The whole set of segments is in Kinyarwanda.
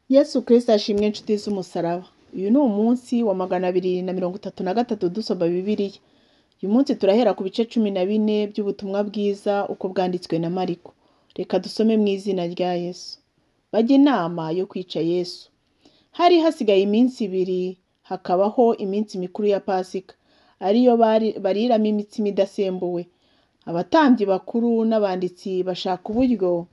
Yesu Kristo ashimwe inshuti z'umusaraba. Uyu ni umunsi wa 233 dusoma Bibiliya. Uyu munsi turahera ku bice 14 by'ubutumwa bwiza uko bwanditswe na Mariko. Reka dusome mu izina rya Yesu. Bajya inama yo kwica Yesu. Hari hasigaye iminsi 2 hakabaho iminsi mikuru ya Pasika, ariyo bariramo imitsima idasembuwe. Abatambyi bakuru n'abanditsi bashaka uburyo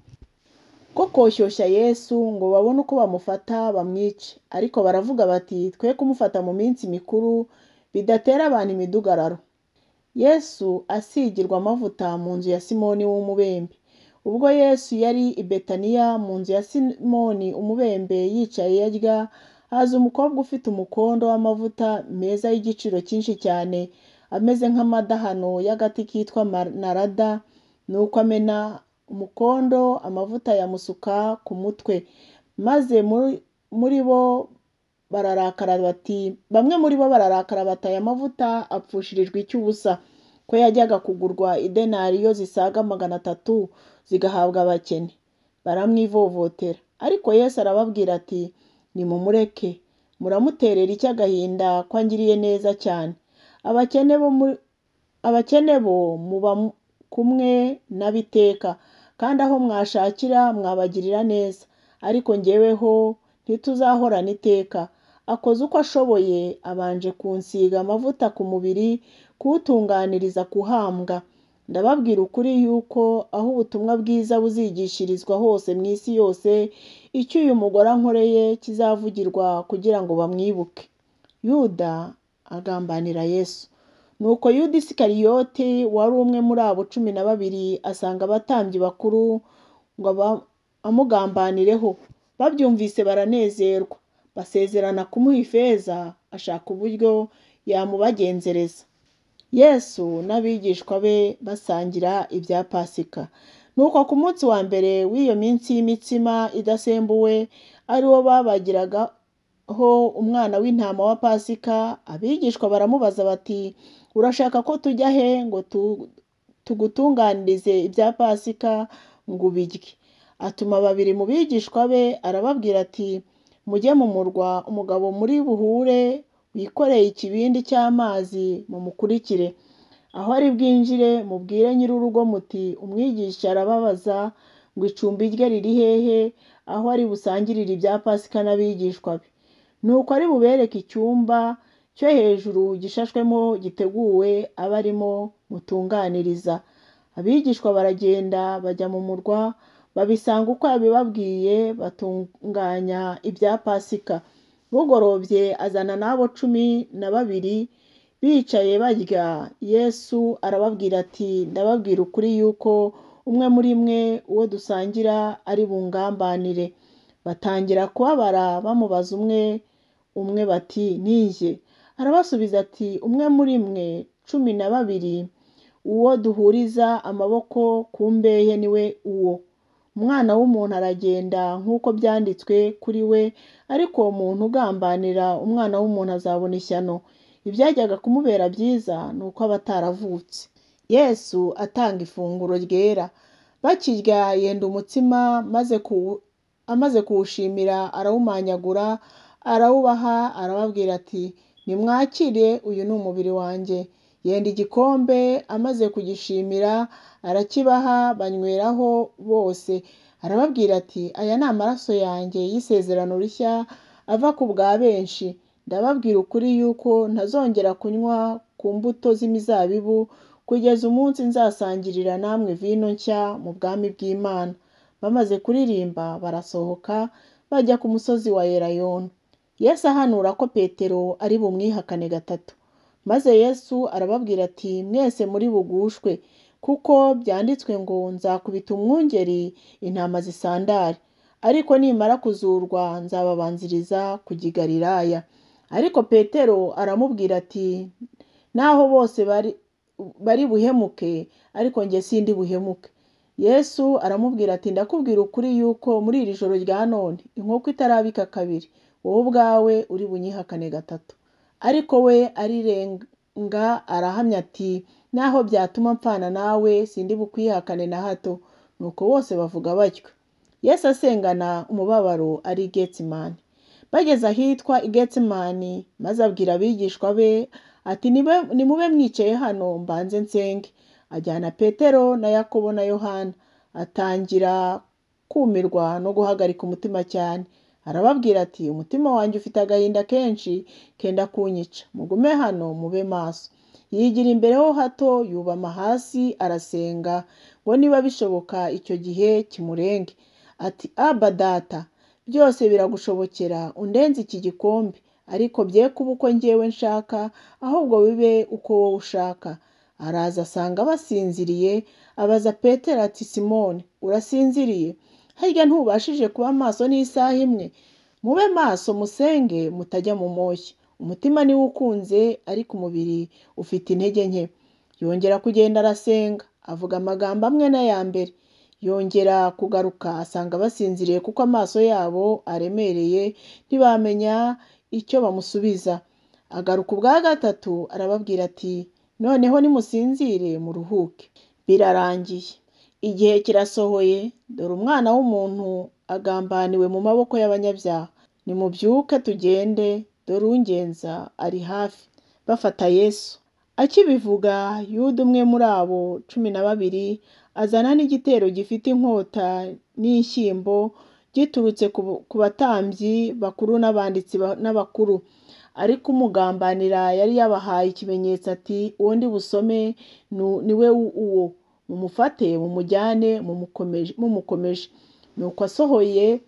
ko koshyushya Yesu ngo babone uko bamufata bamwice, ariko baravuga bati twe kumufata mu minsi mikuru bidatera abantu imidugararo. Yesu asigirwa amavuta mu nzu ya Simoni w'umubembe. Ubwo Yesu yari i Betaniya mu nzu ya Simoni umubembe yicaye yarya, haza umukobwa ufite umukondo w'amavuta meza y'igiciro cyinshi cyane, ameze nk'amadahano y'agati kitwa narada, nuko amena umukondo amavuta yamusuka ku mutwe. Maze muri bo bararakara bati bamwe muri bo bararakara bataye amavuta apfushirijwe icy'ubusa, ko yajyaga kugurwa idenariyo zisaga 300 zigahabwa abakene. Baramwivovotera, ariko Yesu arababwira ati nimumureke, muramuterera icy'agahinda ko angiriye neza cyane. Abakene bo muba kumwe n'abiteka, kandi aho mwashakira mwabagirira neza, ariko njyeweho ntituzahorana iteka. Akoze uko ashoboye, abanje kunsiga amavuta ku mubiri, kuwutunganiriza kuhambwa. Ndababwira ukuri yuko aho ubutumwa bwiza buzigishirizwa hose mu isi yose, icyo uyu mugore ankoreye kizavugirwa kugira ngo bamwibuke. Yuda agambanira Yesu. Nuko Yuda Isikariyoti wari umwe muri abo 12 asanga abatambyi bakuru ngo amugambanirireho. Babyumvise baranezerwa, basezerana kumuha ifeza ashaka uburyo yamubagenzereza. Yesu n'abigishwa be basangira ibya Pasika. Nuko ku munsi wa mbere w'iyo minsi y'imitsima idasembuwe, ari wo babagiragaho umwana w'intama wa Pasika, abigishwa baramubaza bati urashaka ko tujya he ngo tugutunganirize ibya Pasika ngo ubirye? Atuma 2 mu bigishwa be arababwira ati mujye mu murwa, umugabo muri buhure wikoreye ikibindi cy'amazi mumukurikire. Aho ari bwinjire mubwire nyir'urugo muti umwigisha arababaza ngo icumbi rye riri hehe, aho ari busangirire ibya Pasika n'abigishwa be. Nuko ari bubereke icyumba cyo hejuru gishashwemo giteguwe aba arimo mutunganiriza. Abigishwa baragenda bajya mu murwa, babisanga uko yabibabwiye, batunganya ibya Pasika. Bugorobye azana n'abo 12 bicaye barya. Yesu arababwira ati ndababwira ukuri yuko umwe muri mwe uwo dusangira ari bungambanire. Batangira kubabara bamubaza umwe bati nije? Arabasubiza ati umwe muri mwe 12 uwo duhuriza amaboko ku mbehe niwe uwo. Umwana w'umuntu aragenda nk'uko byanditswe kuri we, ariko uwo muntu ugambanira umwana w'umuntu azabona ishyano. Ibyajyaga kumubera byiza ni uko abataravutse. Yesu atanga ifunguro ryera. Bakirya yenda umutsima, amaze kuwushimira arawumanyagura, arawubaha, arababwira ati nimwakire, uyu ni umubiri wanjye. Yenda igikombe, amaze kugishimira arakibaha, banyweraho bose. Arababwira ati aya ni amaraso yanjye y'isezerano rishya ava ku bwa benshi. Ndababwira ukuri yuko ntazongera kunywa ku mbuto z'imizabibu kugeza umunsi nzasangirira namwe vino nshya mu bwami bw'Imana. Bamaze kuririmba barasohoka bajya ku musozi wa Elayono. Yesu ahanura ko Petero ari bumwihakane 3. Maze Yesu arababwira ati mwese muri bugushwe, kuko byanditswe ngo nzakubita umwungeri intama zisandare. Ariko nimara kuzurwa nzababanziriza kujya i Galilaya. Ariko Petero aramubwira ati naho bose bari buhemuke, ariko njye sindi buhemuke. Yesu aramubwira ati ndakubwira ukuri yuko muri iri joro rya none inkoko itarabika 2, wowe ubwawe uri bunyihakane 3. Ariko we arirenga arahamya ati naho byatuma mpfana nawe sindi bukwihakane na hato. Nuko bose bavuga batyo. Yesu asengana umubabaro ari i Getsimani. Bageze ahitwa i Getsimani, maze abwira abigishwa be ati nimube mwicaye hano mbanze nsenge. Ajyana Petero na Yakobo na Yohana, atangira kumirwa no guhagarika umutima cyane. Arababwira ati umutima wanjye ufite agahinda kenshi kenda kunyica, mugume hano mube maso. Yigira imbere ho hato, yubama hasi arasenga ngo niba bishoboka icyo gihe kimurenge. Ati Aba Data, byose biragushobokera, undenze iki gikombe, ariko bye kuba uko njyewe nshaka, ahubwo bibe uko wowe ushaka. Araza asanga basinziriye, abaza Petero ati Simoni, urasinziriye? Harya ntubashije kuba maso n'isaha imwe? Mube maso musenge mutajya mu moshya. Umutima niwo ukunze, ariko umubiri ufite intege nke. Yongera kugenda arasenga, avuga amagambo amwe n'aya mbere. Yongera kugaruka asanga basinziriye kuko amaso yabo aremereye, ntibamenya icyo bamusubiza. Agaruka ubwa gatatu arababwira ati noneho nimusinzire muruhuke, birarangiye. Igihe kirasohoye, dore umwana w'umuntu agambaniwe mu maboko y'abanyabyaha. Nimubyuke tugende, dore ungenza ari hafi. Bafata Yesu. Akibivuga, Yuda umwe muri abo 12 azana n'igitero gifite inkota n'inshyimbo giturutse ku batambyi bakuru n'abanditsi n'abakuru. Ariko umugambanira yari yabahaye ikimenyetso ati uwo ndi busome niwe uwo, mumufate mumujyane mumukomeje. Nuko asohoye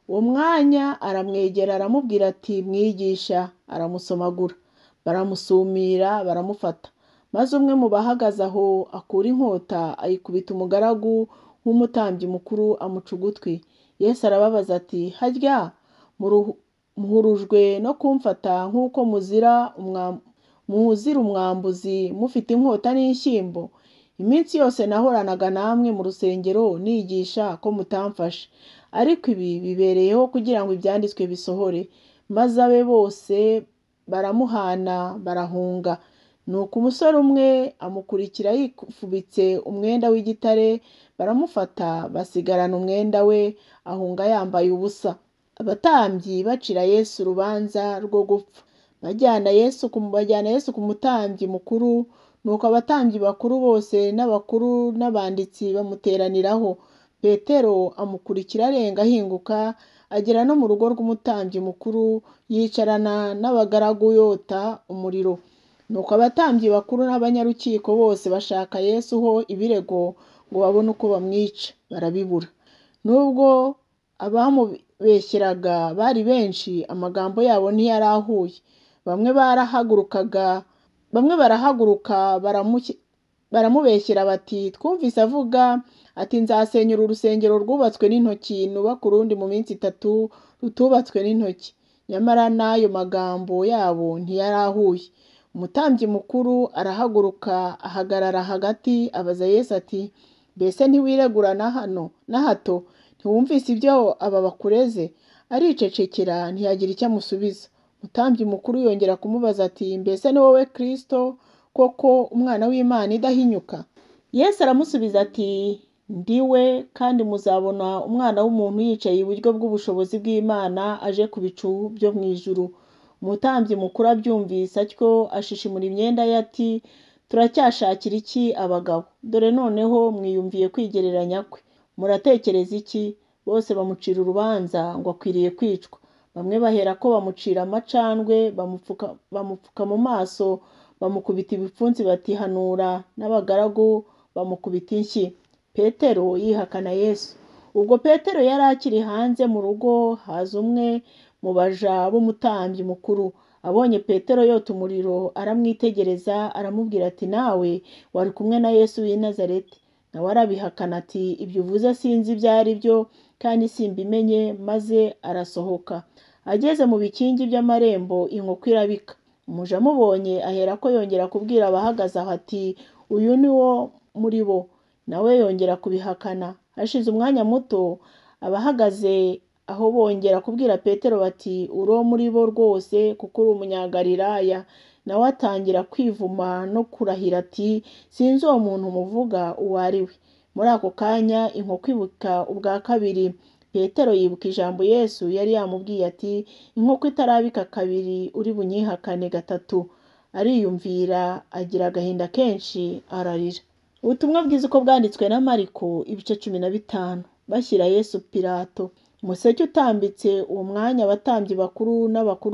uwo mwanya aramwegera aramubwira ati mwigisha. Aramusomagura, baramusumira baramufata. Maze umwe mu bahagaze aho akura inkota ayikubita umugaragu w'umutambyi mukuru amuca ugutwi. Yesu arababaza ati harya muhurujwe no kumfata nk'uko muzira umwambuzi mufite inkota n'inshyimbo? Iminsi yose nahoranaga namwe mu rusengero nigisha ko mutamfashe, ariko ibi bibereyeho kugira ngo ibyanditswe bisohore. Maze abe bose baramuhana barahunga. Nuko umusore umwe amukurikira yifubitse umwenda w'igitare, baramufata basigarana umwenda we, ahunga yambaye ubusa. Abatambyi bacira Yesu urubanza rwo gupfa, bajyana Yesu ku mutambyi mukuru. Nuko abatambyi bakuru bose n'abakuru n'abanditsi bamuteraniraho. Petero amukurikira arenga ahinguka, agera no mu rugo rw'umutambyi mukuru, yicarana n'abagaragu yota umuriro. Nuko abatambyi bakuru n'abanyarukiko bose bashaka Yesu ho ibirego ngo babone uko bamwica, barabibura. Nubwo abamubeshyeraga bari benshi, amagambo yabo ntiyari ahuye. Bamwe barahaguruka baramubeshyera bati twumvise avuga ati nzasenyura urusengero rwubatswe n'intoki nubaka urundi mu minsi 3 rutubatswe n'intoki. Nyamara n'ayo magambo yabo ntiyari ahuye. Umutambyi mukuru arahaguruka ahagarara hagati abaza Yesu ati mbese ntiwiregura na hato? Ntiwumvise ibyo aba bakureze? Aricecekera ntiyagira icyo amusubiza. Umutambyi mukuru yongera kumubaza ati mbese ni wowe Kristo koko, umwana w'Imana idahinyuka? Yesu aramusubiza ati ndiwe, kandi muzabona umwana w'umuntu yicaye iburyo bw'ubushobozi bw'Imana aje ku bicu byo mu ijuru. Umutambyi mukuru abyumvise atyo ashishimura imyenda ye ati turacyashakira iki abagabo? Dore noneho mwiyumviye kwigereranya kwe. Muratekereza iki? Bose bamucira urubanza ngo akwiriye kwicwa. Bamwe bahera ko bamucira amacandwe, bamupfuka mu maso, bamukubita ibipfunsi bati hanura, n'abagaragu bamukubita inshyi. Petero yihakana Yesu. Ubwo Petero yari akiri hanze mu rugo, haza umwe mu baja b'umutambyi mukuru. Abonye Petero yota umuriro aramwitegereza, aramubwira ati nawe wari kumwe na Yesu w'i Nazareti. Nawe arabihakana ati ibyo uvuze sinzi ibyo ari byo, kandi simbimenye, maze arasohoka. Ageze mu bikingi by'amarembo inkoko irabika. Umuja amubonye ahera ko yongera kubwira abahagaze aho ati uyu ni wo muri bo. Nawe yongera kubihakana. Hashize umwanya muto abahagaze aho bongera kubwira Petero bati uro muri bo rwose kuko uri umunyagalilaya. Nawe atangira kwivuma no kurahira ati sinzi uwo muntu muvuga uwo ari we. Muri ako kanya inkoko ibuka ubwa kabiri. Petero yibuka ijambo Yesu yari yamubwiye ati inkoko itarabika kabiri uri bunyihakane gatatu. Ariyumvira agira agahinda kenshi ararira. Ubutumwa bwiza uko bwanditswe na Mariko ibice 15. Bashyira Yesu Pilato. Umuseke utambitse uwo mwanya abatambyi bakuru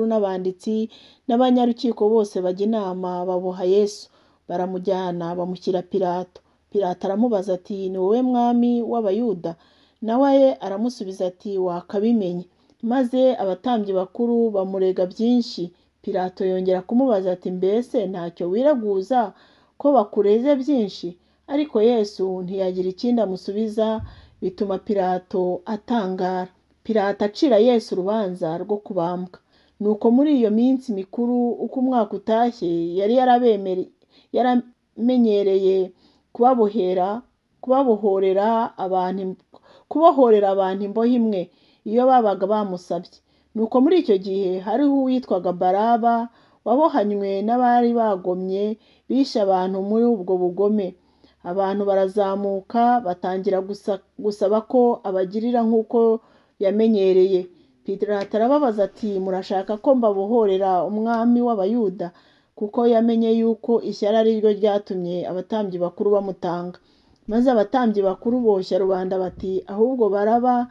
n'abanditsi n'abanyarukiko bose bajya inama baboha Yesu. Baramujyana bamushyira Pilato. Pilato aramubaza ati ni wowe mwami w'Abayuda? Nawe aramusubiza ati wakabimenye. Maze abatambyi bakuru bamurega byinshi. Pilato yongera kumubaza ati mbese ntacyo wiraguza ko bakureze byinshi? Ariko Yesu ntiyagira ikindi amusubiza, bituma Pilato atangara. Pilato acira Yesu urubanza rwo kubambwa. Nuko muri iyo minsi mikuru uko umwaka utashye yari yaramenyereye kubohorera abantu imbohe imwe iyo babaga bamusabye. Nuko muri icyo gihe hariho uwitwaga Baraba wabohanywe n'abari bagomye bishe abantu muri ubwo bugome. Abantu barazamuka batangira gusaba ko abagirira nk'uko yamenyereye. Pilato arababaza ati murashaka ko mbabohorera umwami w'Abayuda? Kuko yamenye yuko ishyari ari ryo ryatumye abatambyi bakuru bamutanga. Maze abatambyi bakuru boshya rubanda bati ahubwo Baraba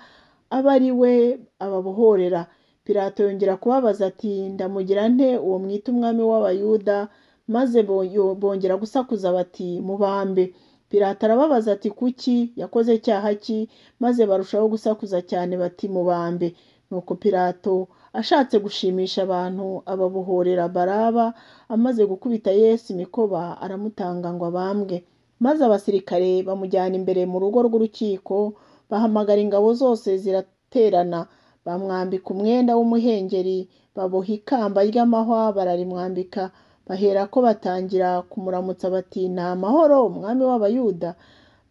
aba ari we ababohorera. Pilato yongera kubabaza ati ndamugira nte uwo mwita umwami w'Abayuda? Maze bongera gusakuza bati mubambe. Pilato arababaza ati kuki yakoze icyaha ki? Maze barushaho gusakuza cyane bati mubambe. Nuko Pilato ashatse gushimisha abantu ababohorera Baraba. Amaze gukubita Yesu imikoba aramutanga ngo abambwe. Maze abasirikare bamujyana imbere mu rugo rw'urukiko, bahamagara ingabo zose ziraterana, bamwambika umwenda w'umuhengeri, baboha ikamba ry'amahwa bararimwambika. Baherako batangira kumuramutsa bati nta mahoro umwami w'Abayuda.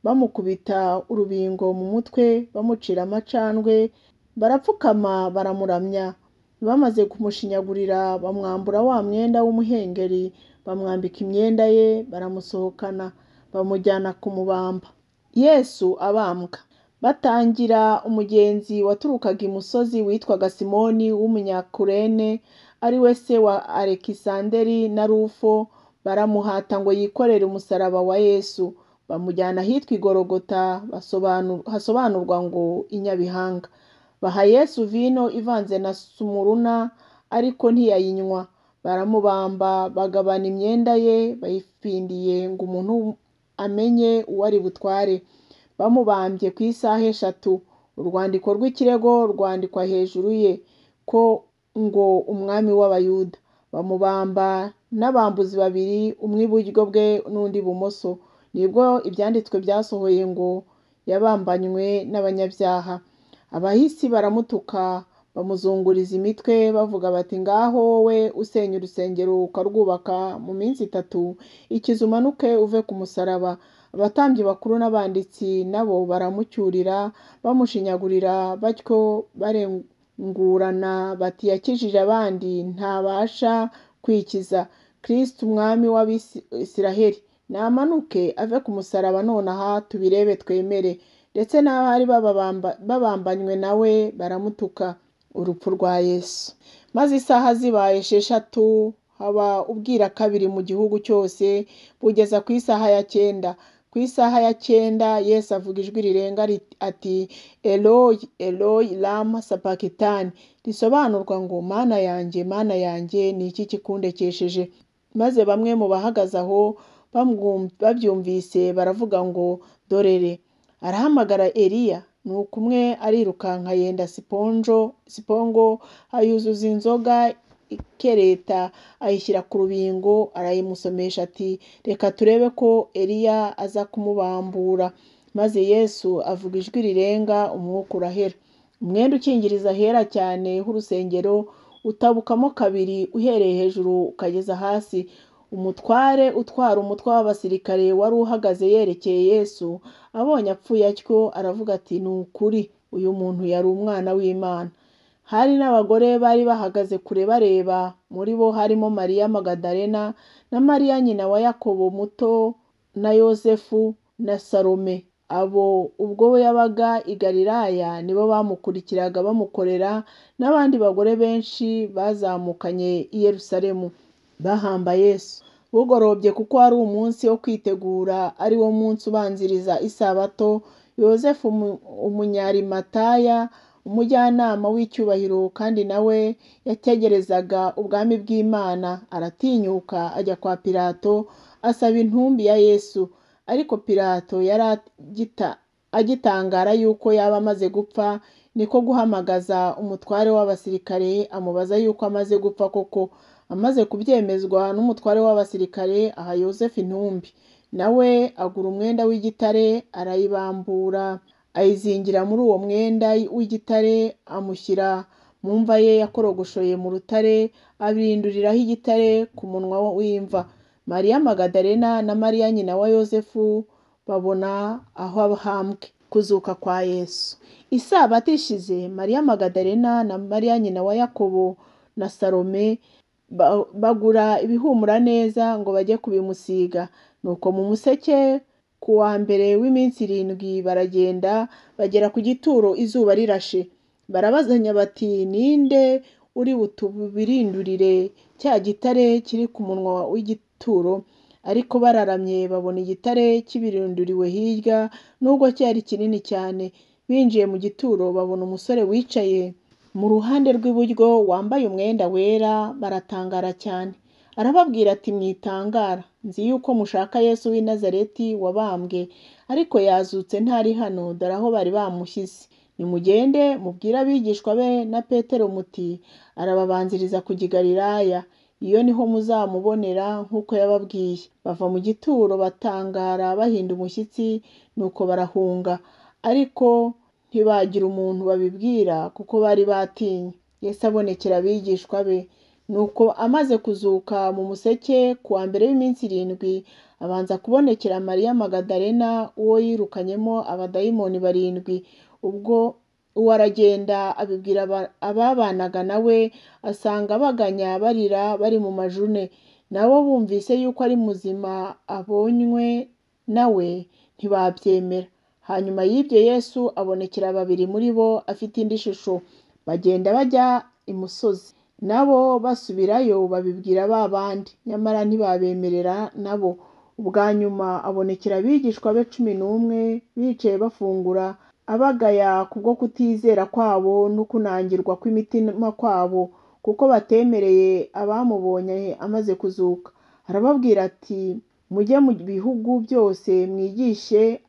Bamukubita urubingo mu mutwe, bamucira amacandwe, barapfukama baramuramya. Bamaze kumushinyagurira bamwambura wa mwenda w'umuhengeri, bamwambika imyenda ye, baramusohokana, bamujyana kumubamba. Yesu abambwa. Batangira umugenzi waturukaga imusozi witwaga Simoni w'Umunyakurene, ari we se wa Alekisanderi na Rufo, baramuhata ngo yikorere umusaraba wa Yesu. Bamujyana ahitwa Igorogota, hasobanurwa ngo inyabihanga. Baha Yesu vino ivanze na sumuruna, ariko ntiyayinywa. Baramubamba, bagabana imyenda ye, bayipfindiye ngo umuntu amenye uwo ari butware. Bamubambye ku isaha 3. Urwandiko rw'ikirego rwandikwa hejuru ye ko ngo umwami w'Abayuda. Bamubamba n'abambuzi babiri, umwe iburyo bwe n'undi ibumoso. Nibwo ibyanditswe byasohoye ngo yabambanywe n'abanyabyaha. Abahisi baramutuka, bamuzunguriza imitwe bavuga bati ngaho wowe usenya urusengero ukarwubaka mu minsi 3, ikiza umanuke uve ku musaraba. Abatambyi bakuru n'abanditsi nabo baramucyurira, bamushinyagurira batyo barengurana bati yakijije abandi ntabasha kwikiza. Kristo umwami w'Abisiraheli namanuke ave ku musaraba nonaha tubirebe twemere. Ndetse n'abari babambanywe nawe baramutuka. Urupfu rwa Yesu. Maze isaha zibaye 6 haba ubwira kabiri mu gihugu cyose, bugeza ku isaha ya 9. Ku isaha ya 9 Yesu avuga ijwi rirenga ati Eloi Eloi lama sabakitani, risobanurwa ngo mana yanjye ni iki kikundekesheje? Maze bamwe mu bahagaze aho babyumvise baravuga ngo dorere. Arahamagara Eliya. Nuko umwe arirukanka yenda sipongo ayuzuza inzoga ikereta, ayishyira ku rubingo, arayimusomesha ati reka turebe ko Eliya aza kumubambura. Maze Yesu avuga ijwi rirenga, umwuka urahera. Umwenda ukingiriza hera cyane h'urusengero utabukamo kabiri uhereye hejuru ukageza hasi. Umutware utwara umutwe w'abasirikare wari uhagaze yerekeye Yesu, abonye apfuye atyo aravuga ati ni ukuri uyu muntu yari umwana w'Imana. Hari n'abagore bari bahagaze kure bareba, muri bo harimo Mariya Magadalena na Mariya nyina wa Yakobo muto na Yosefu na Salome. abo ubwo yabaga i Galilaya nibo bamukurikiraga bamukorera, n'abandi bagore benshi bazamukanye i Yerusalemu bahamba Yesu. Bugorobye kuko wari umunsi wo kwitegura, ari wo munsi ubanziriza isabato, Yozefu umunyarimataya, umujyanama w'icyubahiro kandi nawe yategerezaga ubwami bw'Imana, aratinyuka ajya kwa Pilato asaba intumbi ya Yesu. Ariko Pilato yari agitangara yuko yaba amaze gupfa, niko guhamagaza umutware w'abasirikare amubaza yuko amaze gupfa koko. Amaze kubyemezwa n'umutware w'abasirikare aha Yozefu intumbi, nawe agura umwenda w'igitare arayibambura, ayizingira muri uwo mwenda w'igitare, amushyira mu mva ye yakorogoshoye mu rutare, abirinduriraho igitare ku munwa w'imva. Mariya Magadalena na Mariya nyina wa Yozefu babona aho ahambwe. Kuzuka kwa Yesu. Isabato ishize, Mariya Magadalena na Mariya nyina wa Yakobo na Salome bagura ibihumura neza ngo bajye kubimusiga. Nuko mu museke ku wa mbere w'iminsi 7 baragenda bagera ku gituro izuba rirashe. Barabazanya bati, ninde uri butubirindurire cya gitare kiri ku munwa w'igituro? Ariko bararamye babona igitare kibirinduriwe hirya, nubwo cyari kinini cyane. Binjiye mu gituro babona umusore wicaye mu ruhande rw'iburyo wambaye umwenda wera, baratangara cyane. Arababwira ati, mwitangara, nzi yuko mushaka Yesu w'i Nazareti wabambwe, ariko yazutse ntari hano, dore aho bari bamushyize. Nimugende mubwire abigishwa be na Petero muti, arababanziriza kujya i Galilaya, iyo niho muzamubonera nk'uko yababwiye. Bava mu gituro batangara bahinda umushyitsi, nuko barahunga, ariko ntibagira umuntu babibwira kuko bari batinye. Yesu abonekera abigishwa be. Nuko amaze kuzuka mu museke ku wa mbere w'iminsi 7, abanza kubonekera Mariya Magadalena, uwo yirukanyemo abadayimoni 7. Ubwo uwo aragenda abibwira ababanaga nawe, asanga baganya barira bari mu majune. Nabo bumvise yuko ari muzima abonywe nawe, ntibabyemera. Hanyuma y'ibyo Yesu abonekera 2 muri bo afite indi shusho. Bagenda bajya imusozi. Nabo basubirayo babibwira ba bandi, nyamara ntibabemerera nabo. Ubwa nyuma abonekera abigishwa be 11 bicaye bafungura, abagaya kubwo kutizera kwabo no kunangirwa kw'imitima kwabo, kuko batemereye abamubonye amaze kuzuka. Arababwira ati, mujye mu bihugu byose mwigishe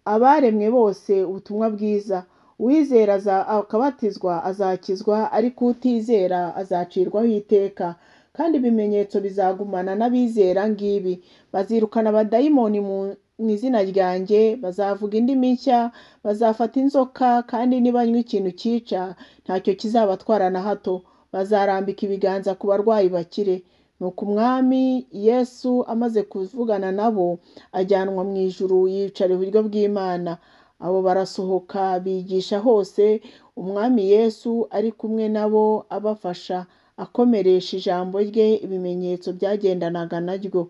abaremwe bose ubutumwa bwiza. Uwizera akabatizwa azakizwa, ariko utizera azacirwaho iteka. Kandi ibimenyetso bizagumana n'abizera ngibi: bazirukana abadayimoni mu izina ryanjye, bazavuga indimi nshya, bazafata inzoka, kandi nibanywa ikintu cyica ntacyo kizabatwara na hato. Bazarambika ibiganza ku barwayi bakire. Nuko umwami Yesu amaze kuvugana nabo, ajyanwa mu ijuru yicara iburyo bw'Imana. Abo barasohoka bigisha hose, umwami Yesu ari kumwe nabo abafasha, akomeresha ijambo rye ibimenyetso byagendanaga naryo.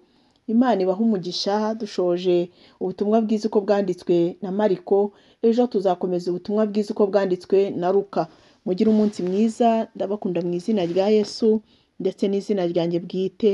Imana ibaha umugisha. Dushoje ubutumwa bwiza uko bwanditswe na Mariko. Ejo tuzakomeza ubutumwa bwiza uko bwanditswe na Luka. Mugire umunsi mwiza. Ndabakunda mu izina rya Yesu ndetse n'izina ryanjye bwite.